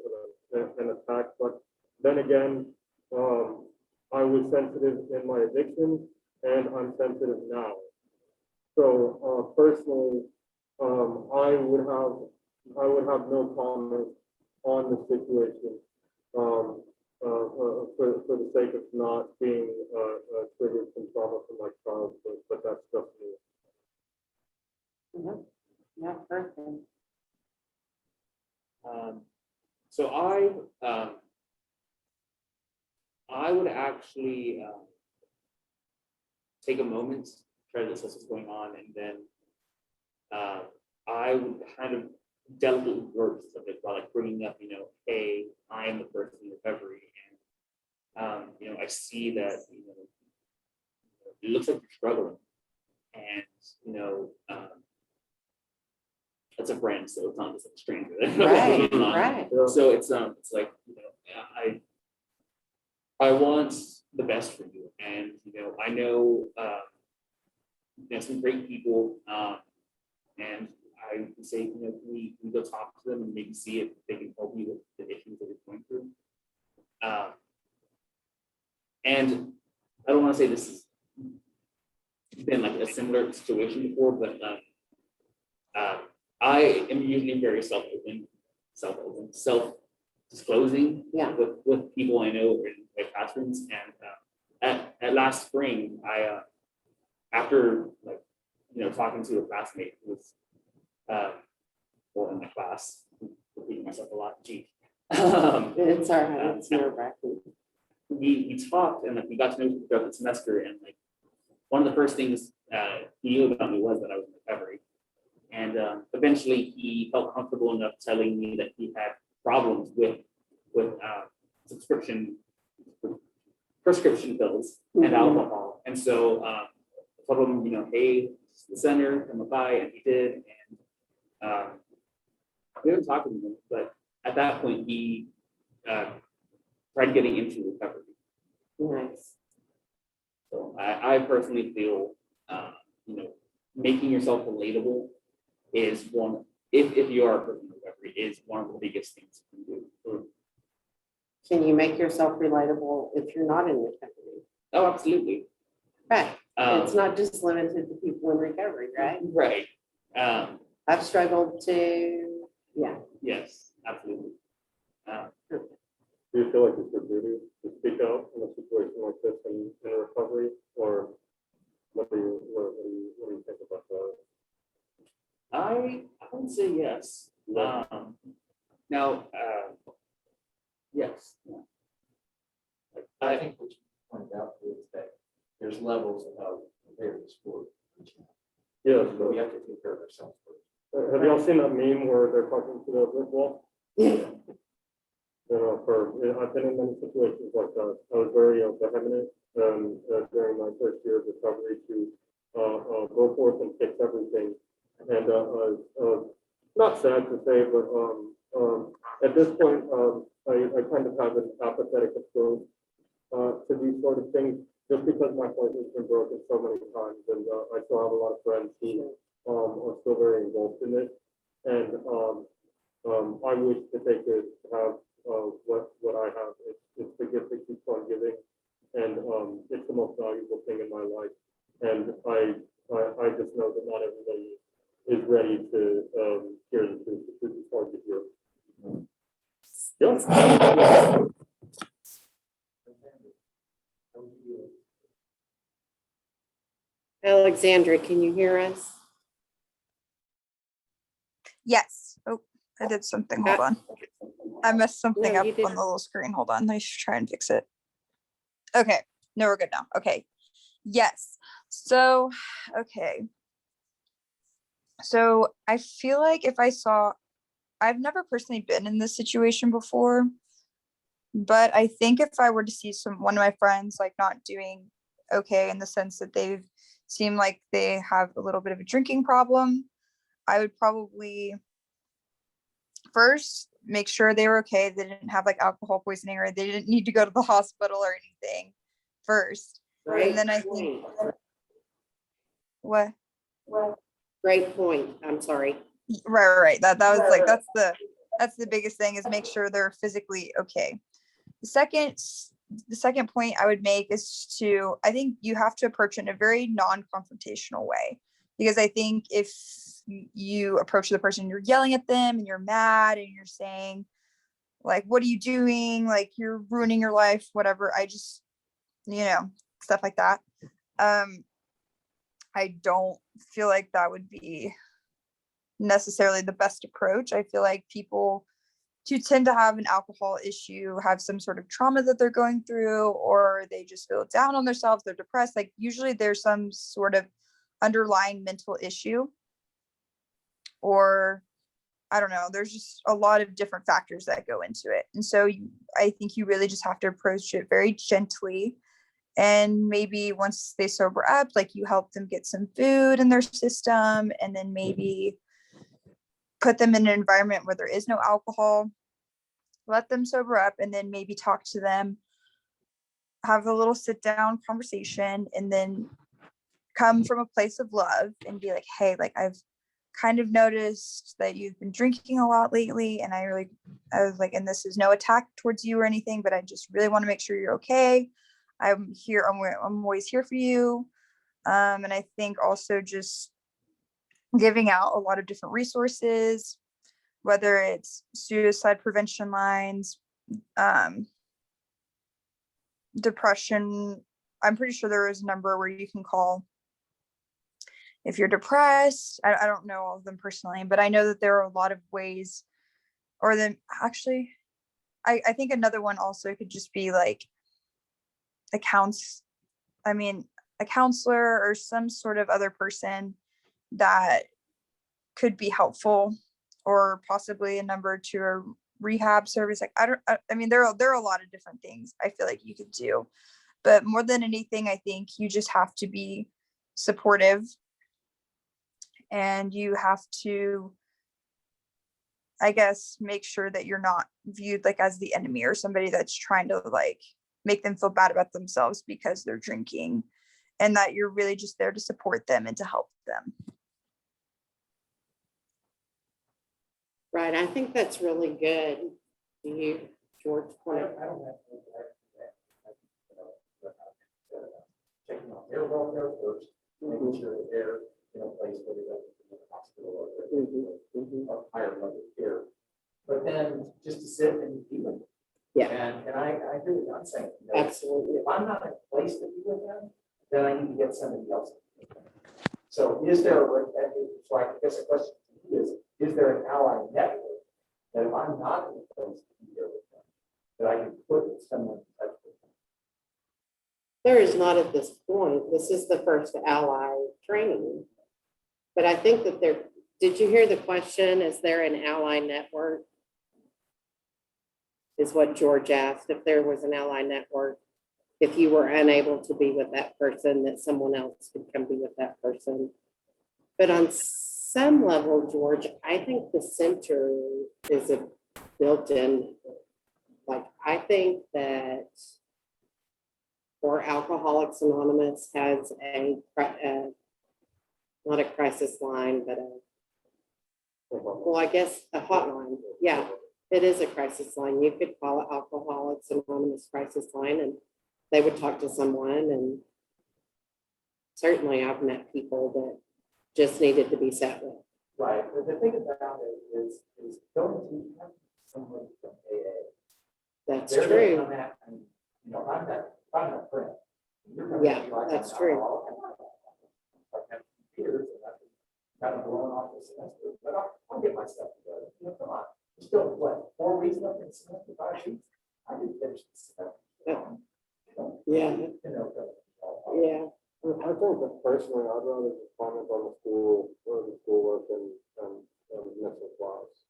an attack. But then again, I was sensitive in my addiction, and I'm sensitive now. So personally, I would have no comment on the situation for the sake of not being triggered from trauma from my childhood, but that's just me. Yeah, perfect. So I would actually take a moment, try to assess what's going on, and then I would kind of delicately word the subject by like bringing up, hey, I am the person in recovery, and I see that it looks like you're struggling, and that's a friend, so it's not just a stranger. Right, right. So it's like I want the best for you, and I know some great people, and I would say we go talk to them and maybe see if they can help you with the issues that you're going through. And I don't want to say this has been like a similar situation before, but I am usually very self-disclosing Yeah. with people I know in my classrooms. And at last spring, I after talking to a classmate who was in my class, repeating myself a lot, gee. It's all right. It's nerve-wracking. We talked and we got to know each other throughout the semester, and one of the first things he knew about me was that I was in recovery. And eventually he felt comfortable enough telling me that he had problems with prescription pills and alcohol. And so I told him, hey, it's the center, come by, and he did. And we haven't talked to him, but at that point he tried getting into recovery. Nice. So I personally feel, making yourself relatable is one, if you are a person in recovery, is one of the biggest things you can do. Can you make yourself relatable if you're not in recovery? Oh, absolutely. Right. It's not just limited to people in recovery, right? Right. I've struggled to, yeah. Yes. absolutely. Sure. Do you feel like it's your duty to speak out in a situation like this in recovery, or what do you think about that? I would say yes. Yeah. Now, yes. Yeah. I think what you pointed out is that there's levels of various sport. Yes, But we have to take care of ourselves first. have y'all seen that meme where they're talking to the brick wall? You know, I've been in many situations like that. I was very vehement during my first year of recovery to go forth and fix everything. And not sad to say, but at this point, I kind of have an apathetic approach to these sort of things, just because my point has been broken so many times, and I still have a lot of friends who are still very involved in it. And I wish that they could have what I have. It's the gift that keeps on giving, and it's the most valuable thing in my life. And I just know that not everybody is ready to hear the truth. The truth is hard to hear. Yeah. Alexandra, can you hear us? Yes. Oh, I did something. Hold on. I messed something No, up you on didn't. the little screen. Hold on. I should try and fix it. Okay. No, we're good now. Okay. Yes. So, okay. So I feel like if I've never personally been in this situation before, but I think if I were to see one of my friends like not doing okay in the sense that they seem like they have a little bit of a drinking problem, I would probably first make sure they were okay. They didn't have like alcohol poisoning or they didn't need to go to the hospital or anything first. Great And then I think point. what? Great point. I'm sorry. Right. That was like that's the biggest thing is make sure they're physically okay. The second point I would make is I think you have to approach it in a very non-confrontational way, because I think if you approach the person, you're yelling at them and you're mad and you're saying like, what are you doing? Like you're ruining your life, whatever. I just, stuff like that. I don't feel like that would be necessarily the best approach. I feel like people who tend to have an alcohol issue have some sort of trauma that they're going through, or they just feel down on themselves, they're depressed. Like usually there's some sort of underlying mental issue, or I don't know, there's just a lot of different factors that go into it. And so I think you really just have to approach it very gently. And maybe once they sober up, like you help them get some food in their system, and then maybe put them in an environment where there is no alcohol, let them sober up, and then maybe talk to them, have a little sit down conversation, and then come from a place of love and be like, hey, like I've kind of noticed that you've been drinking a lot lately, and I was like, and this is no attack towards you or anything, but I just really want to make sure you're okay. I'm here. I'm always here for you. And I think also just giving out a lot of different resources, whether it's suicide prevention lines, depression. I'm pretty sure there is a number where you can call if you're depressed. I don't know all of them personally, but I know that there are a lot of ways, or then actually, I think another one also could just be like a counselor or some sort of other person that could be helpful, or possibly a number to a rehab service. Like there are a lot of different things I feel like you could do, but more than anything, I think you just have to be supportive, and you have to, I guess, make sure that you're not viewed like as the enemy or somebody that's trying to like make them feel bad about themselves because they're drinking, and that you're really just there to support them and to help them. Right. I think that's really good. Do you, George? I don't have to checking on their welfare first, making sure that they're in a place where they don't go to the hospital or higher level of care. but then just to sit and be with them. Yeah. And I agree with you, I'm saying, you know, Absolutely. if I'm not in a place to be with them, then I need to get somebody else. So is there, so I guess the question to you is there an ally network that if I'm not in a place to be there with them, that I can put someone in touch with them? There is not at this point. This is the first ally training. But I think that there, did you hear the question? Is there an ally network? Is what George asked, if there was an ally network. If you were unable to be with that person, that someone else could come be with that person. But on some level, George, I think the center is a built-in. Like, I think that or Alcoholics Anonymous has not a crisis line, but well, I guess a hotline. Yeah, it is a crisis line. You could call it Alcoholics Anonymous crisis line and they would talk to someone. And certainly I've met people that just needed to be sat with. Right, but the thing about it is going to have someone from AA. That's They're gonna true. come at me, you know, I'm not a friend. You're gonna Yeah, be like, that's I'm true. not alcoholic. I've had years and I've been kind of blown off this semester, but I'll get my stuff together. You know, come on. Still, what, 4 weeks left in the semester, 5 weeks? I didn't finish the semester. Yeah, You know, yeah. I think that personally, I'd rather just comment on the school, or the schoolwork and missing class.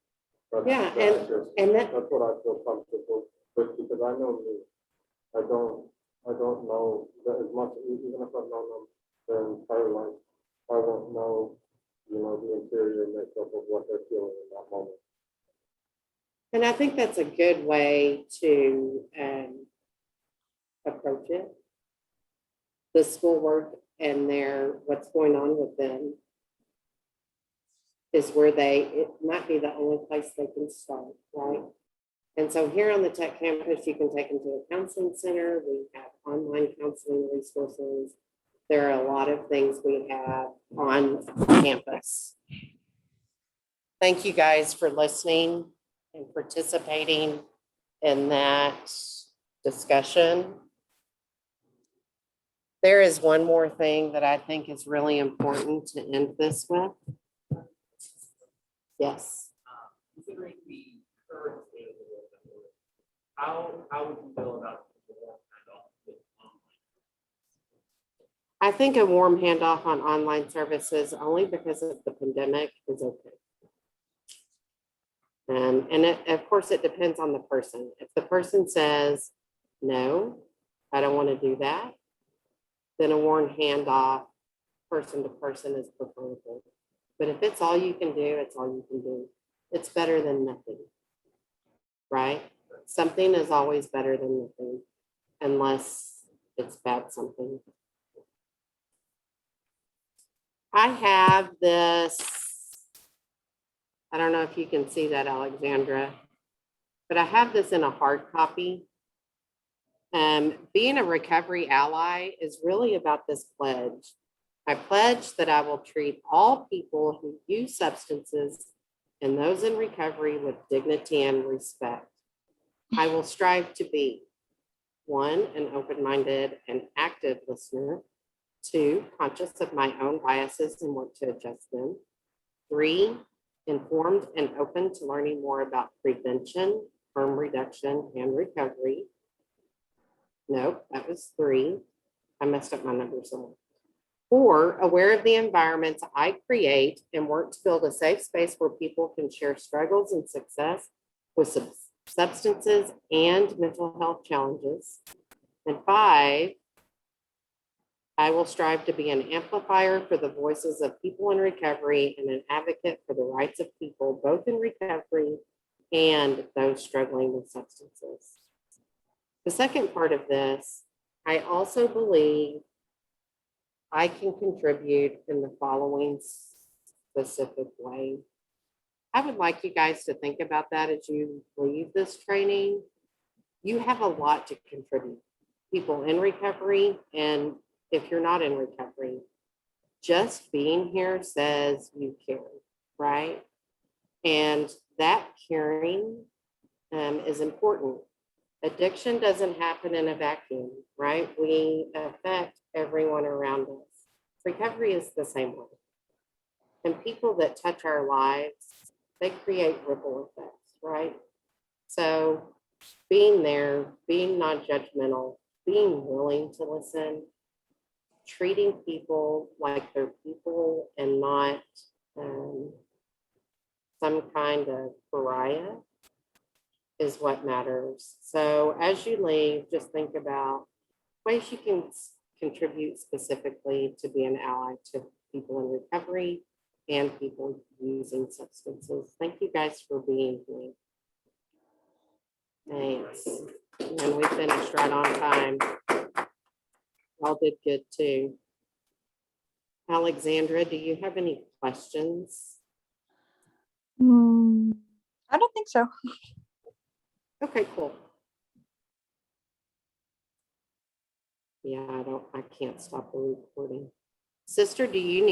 Yeah, That's just- And that, That's what I feel comfortable with, because I know me. I don't know that as much, even if I've known them their entire life, I won't know, you know, the interior makeup of what they're feeling in that moment. and I think that's a good way to approach it. The schoolwork and what's going on with them is where it might be the only place they can start, right? And so here on the Tech campus, you can take them to a counseling center. We have online counseling resources. There are a lot of things we have on campus. Thank you guys for listening and participating in that discussion. There is one more thing that I think is really important to end this with. Yes. Considering the current state of the world that we're in, how would you feel about the warm handoff with online? I think a warm handoff on online services only because of the pandemic is okay. And of course, it depends on the person. If the person says, no, I don't want to do that, then a warm handoff person to person is preferable. But if it's all you can do, it's all you can do. It's better than nothing, right? Something is always better than nothing, unless it's bad something. I have this, I don't know if you can see that, Alexandra, but I have this in a hard copy. Being a recovery ally is really about this pledge. I pledge that I will treat all people who use substances and those in recovery with dignity and respect. I will strive to be 1, an open-minded and active listener. 2, conscious of my own biases and work to adjust them. 3, informed and open to learning more about prevention, harm reduction, and recovery. Nope, that was 3. I messed up my numbers somewhere. 4, aware of the environments I create and work to build a safe space where people can share struggles and success with substances and mental health challenges. And 5, I will strive to be an amplifier for the voices of people in recovery and an advocate for the rights of people, both in recovery and those struggling with substances. The second part of this, I also believe I can contribute in the following specific way. I would like you guys to think about that as you leave this training. You have a lot to contribute. People in recovery, and if you're not in recovery, just being here says you care, right? And that caring is important. Addiction doesn't happen in a vacuum, right? We affect everyone around us. Recovery is the same way. And people that touch our lives, they create ripple effects, right? So being there, being non-judgmental, being willing to listen, treating people like they're people and not some kind of pariah is what matters. So as you leave, just think about ways you can contribute specifically to be an ally to people in recovery and people using substances. Thank you guys for being here. Thanks. And we finished right on time. Y'all did good too. Alexandra, do you have any questions? I don't think so. Okay, cool. Yeah, I can't stop the recording. Sister, do you need